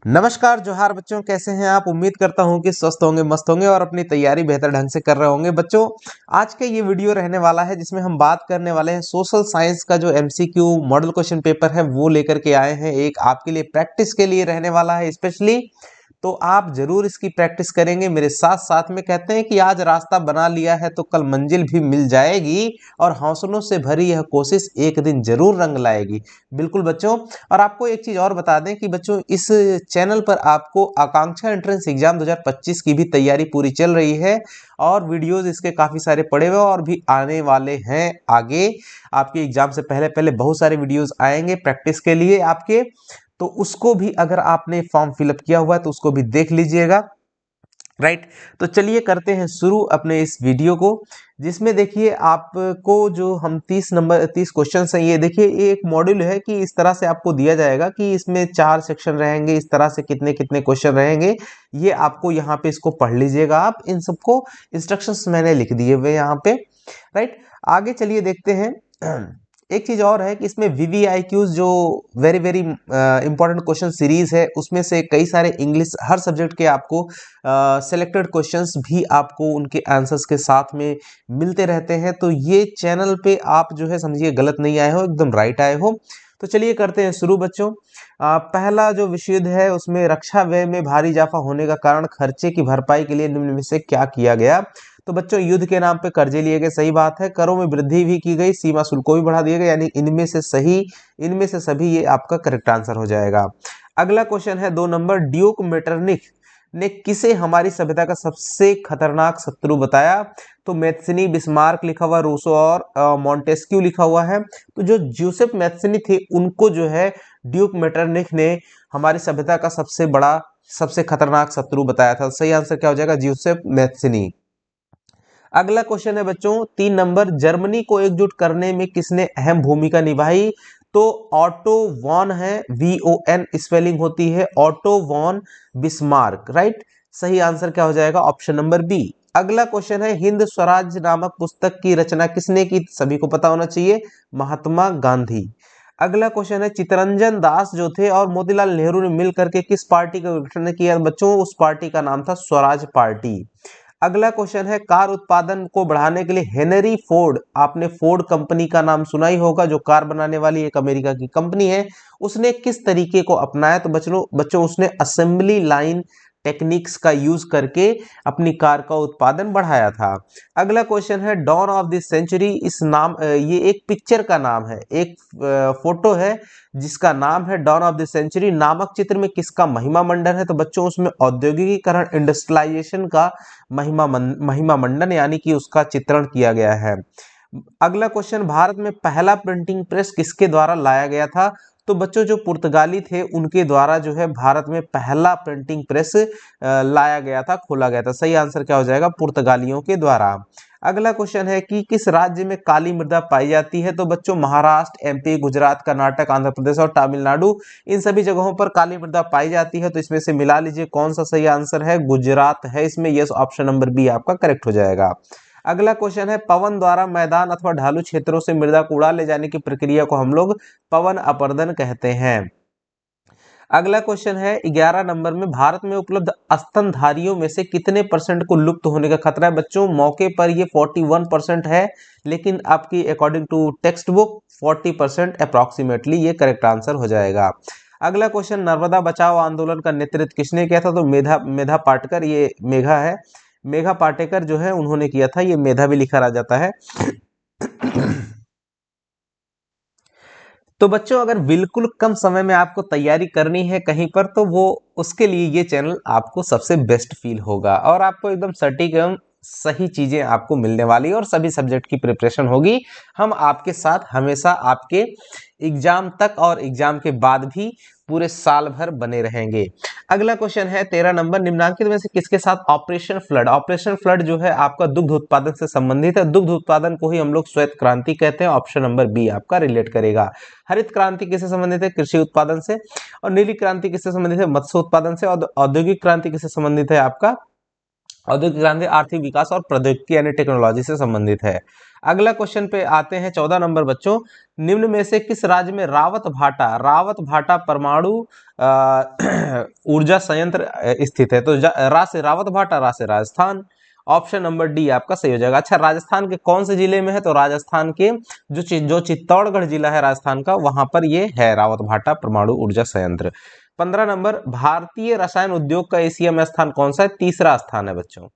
नमस्कार जोहार बच्चों, कैसे हैं आप। उम्मीद करता हूं कि स्वस्थ होंगे, मस्त होंगे और अपनी तैयारी बेहतर ढंग से कर रहे होंगे। बच्चों, आज का ये वीडियो रहने वाला है जिसमें हम बात करने वाले हैं सोशल साइंस का जो एमसीक्यू मॉडल क्वेश्चन पेपर है वो लेकर के आए हैं। एक आपके लिए प्रैक्टिस के लिए रहने वाला है स्पेशली, तो आप जरूर इसकी प्रैक्टिस करेंगे मेरे साथ साथ में। कहते हैं कि आज रास्ता बना लिया है तो कल मंजिल भी मिल जाएगी, और हौसलों से भरी यह कोशिश एक दिन जरूर रंग लाएगी। बिल्कुल बच्चों। और आपको एक चीज और बता दें कि बच्चों, इस चैनल पर आपको आकांक्षा एंट्रेंस एग्जाम 2025 की भी तैयारी पूरी चल रही है, और वीडियोस इसके काफी सारे पड़े हुए और भी आने वाले हैं आगे। आपके एग्जाम से पहले पहले बहुत सारे वीडियोस आएंगे प्रैक्टिस के लिए आपके, तो उसको भी अगर आपने फॉर्म फिलअप किया हुआ है तो उसको भी देख लीजिएगा। राइट, तो चलिए करते हैं शुरू अपने इस वीडियो को, जिसमें देखिए आपको जो हम 30 क्वेश्चन हैं, ये देखिए ये एक मॉड्यूल है कि इस तरह से आपको दिया जाएगा कि इसमें 4 सेक्शन रहेंगे, इस तरह से कितने कितने क्वेश्चन रहेंगे। ये आपको यहाँ पे इसको पढ़ लीजिएगा आप, इन सबको इंस्ट्रक्शंस मैंने लिख दिए हुए यहाँ पे। राइट, आगे चलिए देखते हैं। एक चीज और है कि इसमें VVIQs जो very very important question series है, उसमें से कई सारे इंग्लिश हर सब्जेक्ट के आपको सिलेक्टेड क्वेश्चंस भी आपको उनके आंसर्स के साथ में मिलते रहते हैं। तो ये चैनल पे आप जो है समझिए गलत नहीं आए हो, एकदम राइट आए हो। तो चलिए करते हैं शुरू बच्चों। पहला जो विषय है उसमें रक्षा व्यय में भारी इजाफा होने का कारण खर्चे की भरपाई के लिए निम्न में से क्या किया गया। तो बच्चों, युद्ध के नाम पे कर्जे लिए गए, सही बात है। करों में वृद्धि भी की गई, सीमा शुल्क को भी बढ़ा दिया गया, यानी इनमें से सभी ये आपका करेक्ट आंसर हो जाएगा। अगला क्वेश्चन है 2 नंबर, ड्यूक मेटरनिख ने किसे हमारी सभ्यता का सबसे खतरनाक शत्रु बताया। तो मैथ्सनी, बिस्मार्क लिखा हुआ, रूसो और मॉन्टेस्क्यू लिखा हुआ है। तो जो जोसेफ मैथ्सनी थे उनको जो है ड्यूक मेटरनिख ने हमारी सभ्यता का सबसे खतरनाक शत्रु बताया था। सही आंसर क्या हो जाएगा, जोसेफ मैथ्सनी। अगला क्वेश्चन है बच्चों 3 नंबर, जर्मनी को एकजुट करने में किसने अहम भूमिका निभाई। तो ऑटो वॉन है, VON स्पेलिंग होती है, ऑटो वॉन बिस्मार्क। राइट, सही आंसर क्या हो जाएगा, ऑप्शन नंबर बी। अगला क्वेश्चन है, हिंद स्वराज नामक पुस्तक की रचना किसने की। सभी को पता होना चाहिए, महात्मा गांधी। अगला क्वेश्चन है, चित्तरंजन दास जो थे और मोतीलाल नेहरू ने मिल करके किस पार्टी का गठन किया। बच्चों, उस पार्टी का नाम था स्वराज पार्टी। अगला क्वेश्चन है, कार उत्पादन को बढ़ाने के लिए हेनरी फोर्ड, आपने फोर्ड कंपनी का नाम सुना ही होगा, जो कार बनाने वाली एक अमेरिका की कंपनी है, उसने किस तरीके को अपनाया। तो बच्चों उसने असेंबली लाइन टेक्निक्स का यूज करके अपनी कार का उत्पादन बढ़ाया था। अगला क्वेश्चन है, डॉन ऑफ द सेंचुरी, इस नाम ये एक पिक्चर का नाम है, एक फोटो है जिसका नाम है डॉन ऑफ द सेंचुरी नामक चित्र में किसका महिमा मंडन है। तो बच्चों उसमें औद्योगिकीकरण, इंडस्ट्रियलाइजेशन का महिमा मंडन यानी कि उसका चित्रण किया गया है। अगला क्वेश्चन, भारत में पहला प्रिंटिंग प्रेस किसके द्वारा लाया गया था। तो बच्चों जो पुर्तगाली थे उनके द्वारा जो है भारत में पहला प्रिंटिंग प्रेस लाया गया था, खोला गया था। सही आंसर क्या हो जाएगा, पुर्तगालियों के द्वारा। अगला क्वेश्चन है कि किस राज्य में काली मृदा पाई जाती है। तो बच्चों महाराष्ट्र, MP, गुजरात, कर्नाटक, आंध्र प्रदेश और तमिलनाडु, इन सभी जगहों पर काली मृदा पाई जाती है। तो इसमें से मिला लीजिए कौन सा सही आंसर है, गुजरात है इसमें। यस, ऑप्शन नंबर बी आपका करेक्ट हो जाएगा। अगला क्वेश्चन है, पवन द्वारा मैदान अथवा ढालू क्षेत्रों से मृदा को उड़ा ले जाने की प्रक्रिया को हम लोग पवन अपरदन कहते हैं। अगला क्वेश्चन है 11 नंबर में, भारत में उपलब्ध स्तनधारियों में से कितने परसेंट को लुप्त होने का खतरा है। बच्चों मौके पर ये 41% है, लेकिन आपकी according to text book 40% approximately ये करेक्ट आंसर हो जाएगा। अगला क्वेश्चन, नर्मदा बचाओ आंदोलन का नेतृत्व किसने किया था। तो मेधा मेधा पाटकर, ये मेघा है, मेघा पाटेकर जो है उन्होंने किया था, ये मेधा भी लिखा रह जाता है। तो बच्चों, अगर बिल्कुल कम समय में आपको तैयारी करनी है कहीं पर, तो वो उसके लिए ये चैनल आपको सबसे बेस्ट फील होगा, और आपको एकदम सटीक एवं सही चीजें आपको मिलने वाली और सभी सब्जेक्ट की प्रिपरेशन होगी। हम आपके साथ हमेशा आपके एग्जाम तक और एग्जाम के बाद भी पूरे साल भर बने रहेंगे। अगला क्वेश्चन है 13 नंबर, निम्नलिखित में से किसके साथ ऑपरेशन फ्लड जो है आपका दुग्ध उत्पादन से संबंधित है। दुग्ध उत्पादन को ही हम लोग श्वेत क्रांति कहते हैं, ऑप्शन नंबर बी आपका रिलेट करेगा। हरित क्रांति किससे संबंधित है, कृषि उत्पादन से। और नीली क्रांति किससे संबंधित है, मत्स्य उत्पादन से। और औद्योगिक क्रांति किससे संबंधित है आपका, औद्योगिक क्रांति आर्थिक विकास और प्रौद्योगिकी यानी टेक्नोलॉजी से संबंधित है। अगला क्वेश्चन पे आते हैं 14 नंबर बच्चों। निम्न में से किस राज्य में रावत भाटा परमाणु ऊर्जा संयंत्र स्थित है? तो रा से रावत भाटा, रा से राजस्थान। ऑप्शन नंबर डी आपका सही हो जाएगा। अच्छा, राजस्थान के कौन से जिले में है? तो राजस्थान के जो चित्तौड़गढ़ जिला है राजस्थान का, वहां पर ये है रावत भाटा परमाणु ऊर्जा संयंत्र। 15 नंबर, भारतीय रसायन उद्योग का एशिया में स्थान कौन सा है? तीसरा स्थान है बच्चों।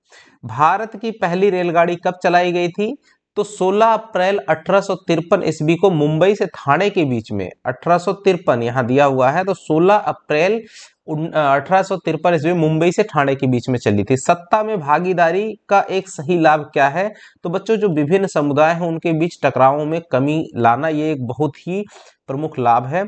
भारत की पहली रेलगाड़ी कब चलाई गई थी? तो 16 अप्रैल 1853 ईस्वी को मुंबई से ठाणे के बीच में, 1853 यहां दिया हुआ है, तो 16 अप्रैल 1853 ईस्वी मुंबई से ठाणे के बीच में चली थी। सत्ता में भागीदारी का एक सही लाभ क्या है? तो बच्चों, जो विभिन्न समुदाय हैं उनके बीच टकरावों में कमी लाना, ये एक बहुत ही प्रमुख लाभ है।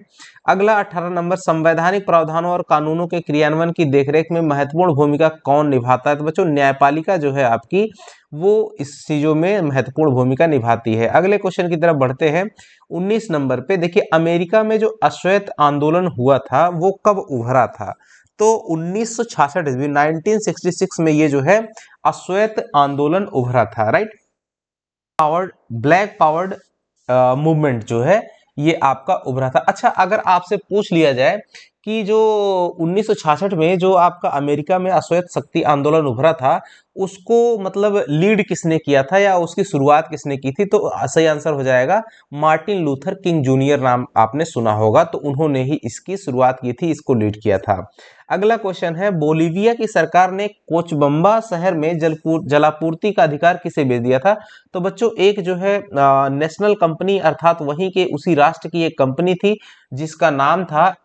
अगला 18 नंबर, संवैधानिक प्रावधानों और कानूनों के क्रियान्वयन की देखरेख में महत्वपूर्ण भूमिका कौन निभाता है? तो बच्चों, न्यायपालिका जो है आपकी, वो इस चीजों में महत्वपूर्ण भूमिका निभाती है। अगले क्वेश्चन की तरफ बढ़ते हैं। 19 नंबर पे देखिए, अमेरिका में जो अश्वेत आंदोलन हुआ था वो कब उभरा था? तो 1966 ईस्वी 1966 में ये जो है अश्वेत आंदोलन उभरा था, राइट। ब्लैक पावर्ड मूवमेंट जो है ये आपका उभरा था। अच्छा, अगर आपसे पूछ लिया जाए कि जो 1966 में जो आपका अमेरिका में अश्वेत शक्ति आंदोलन उभरा था, उसको मतलब लीड किसने किया था या उसकी शुरुआत किसने की थी? तो सही आंसर हो जाएगा मार्टिन लूथर किंग जूनियर, नाम आपने सुना होगा, तो उन्होंने ही इसकी शुरुआत की थी, इसको लीड किया था। अगला क्वेश्चन है, बोलीविया की सरकार ने कोचबम्बा शहर में जलापूर्ति का अधिकार किसे भेज दिया था? तो बच्चों, एक जो है नेशनल कंपनी, अर्थात वहीं के उसी राष्ट्र की एक कंपनी थी जिसका नाम था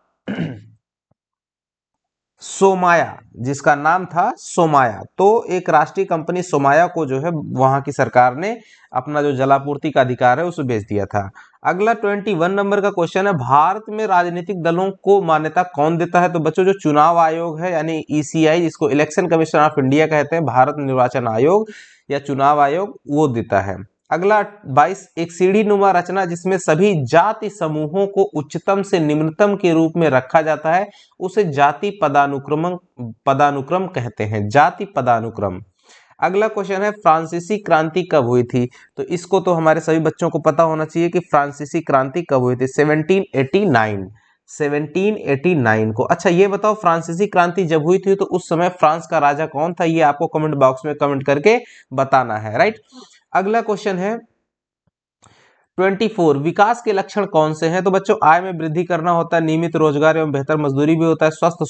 सोमाया, जिसका नाम था सोमाया। तो एक राष्ट्रीय कंपनी सोमाया को जो है वहां की सरकार ने अपना जो जलापूर्ति का अधिकार है उसे भेज दिया था। अगला 21 नंबर का क्वेश्चन है, भारत में राजनीतिक दलों को मान्यता कौन देता है? तो बच्चों, जो चुनाव आयोग है यानी ईसीआई, जिसको इलेक्शन कमीशन ऑफ इंडिया कहते हैं, भारत निर्वाचन आयोग या चुनाव आयोग, वो देता है। अगला 22, एक सीढ़ी नुमा रचना जिसमें सभी जाति समूहों को उच्चतम से निम्नतम के रूप में रखा जाता है, उसे जाति पदानुक्रम कहते हैं, जाति पदानुक्रम। अगला क्वेश्चन है, फ्रांसीसी क्रांति कब हुई थी? तो इसको तो हमारे सभी बच्चों को पता होना चाहिए कि फ्रांसीसी क्रांति कब हुई थी। 1789 को। अच्छा, ये बताओ, फ्रांसीसी क्रांति जब हुई थी तो उस समय फ्रांस का राजा कौन था? ये आपको कमेंट बॉक्स में कमेंट करके बताना है, राइट। अगला क्वेश्चन है 24, विकास के लक्षण कौन से हैं? तो बच्चों, आय में वृद्धि करना होता है, नियमित रोजगार एवं बेहतर मजदूरी भी होता है, स्वास्थ्य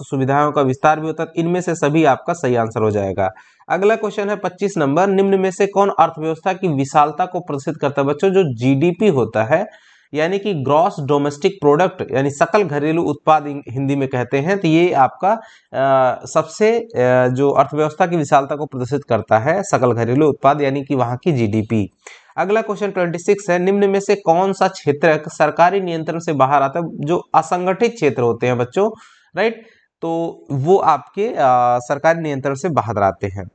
सुविधाओं का विस्तार भी होता है। इनमें से सभी आपका सही आंसर हो जाएगा। अगला क्वेश्चन है 25 नंबर, निम्न में से कौन अर्थव्यवस्था की विशालता को प्रदर्शित करता है? बच्चों, जो जीडीपी होता है यानी कि ग्रॉस डोमेस्टिक प्रोडक्ट, यानी सकल घरेलू उत्पाद हिंदी में कहते हैं, तो ये आपका सबसे जो अर्थव्यवस्था की विशालता को प्रदर्शित करता है, सकल घरेलू उत्पाद यानी कि वहां की जीडीपी। अगला क्वेश्चन 26 है, निम्न में से कौन सा क्षेत्र सरकारी नियंत्रण से बाहर आता है? जो असंगठित क्षेत्र होते हैं बच्चों, राइट, तो वो आपके सरकारी नियंत्रण से बाहर आते हैं।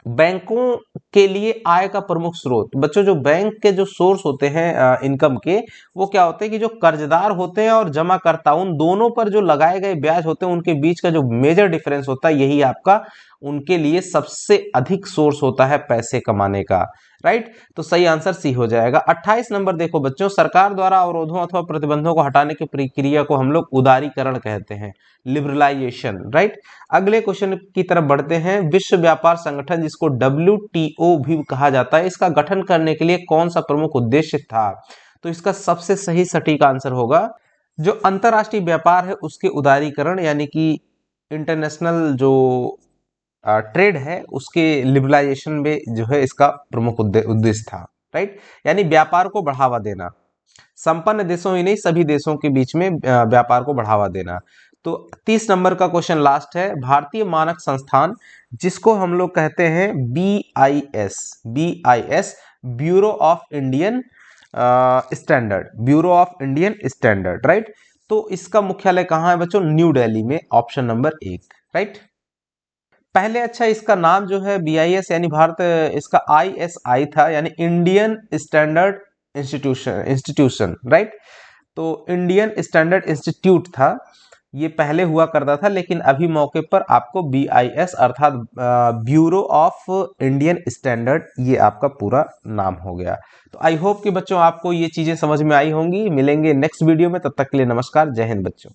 बैंकों के लिए आय का प्रमुख स्रोत, बच्चों, जो बैंक के जो सोर्स होते हैं इनकम के, वो क्या होते हैं कि जो कर्जदार होते हैं और जमाकर्ता, उन दोनों पर जो लगाए गए ब्याज होते हैं, उनके बीच का जो मेजर डिफरेंस होता है, यही आपका उनके लिए सबसे अधिक सोर्स होता है पैसे कमाने का, राइट। तो सही आंसर सी हो जाएगा। 28 नंबर देखो बच्चों, सरकार द्वारा अवरोधों अथवा प्रतिबंधों को हटाने की प्रक्रिया को हम लोग उदारीकरण कहते हैं, लिबरलाइजेशन, राइट। अगले क्वेश्चन की तरफ बढ़ते हैं। विश्व व्यापार संगठन, जिसको WTO भी कहा जाता है, इसका गठन करने के लिए कौन सा प्रमुख उद्देश्य था? तो इसका सबसे सही सटीक आंसर होगा, जो अंतरराष्ट्रीय व्यापार है उसके उदारीकरण, यानी कि इंटरनेशनल जो ट्रेड है उसके लिबरलाइजेशन में जो है इसका प्रमुख उद्देश्य था, राइट। यानी व्यापार को बढ़ावा देना, संपन्न देशों ही नहीं सभी देशों के बीच में व्यापार को बढ़ावा देना। तो 30 नंबर का क्वेश्चन लास्ट है, भारतीय मानक संस्थान, जिसको हम लोग कहते हैं BIS, bureau of Indian standard, right. तो इसका मुख्यालय कहाँ है बच्चों? न्यू दिल्ली में, ऑप्शन नंबर 1, राइट। पहले अच्छा, इसका नाम जो है BIS यानी भारत, इसका ISI था, यानी इंडियन स्टैंडर्ड इंस्टीट्यूशन, राइट। तो इंडियन स्टैंडर्ड इंस्टीट्यूट था। ये पहले हुआ करता था, लेकिन अभी मौके पर आपको BIS अर्थात ब्यूरो ऑफ इंडियन स्टैंडर्ड ये आपका पूरा नाम हो गया। तो आई होप कि बच्चों आपको ये चीजें समझ में आई होंगी। मिलेंगे नेक्स्ट वीडियो में, तब तक के लिए नमस्कार, जय हिंद बच्चों।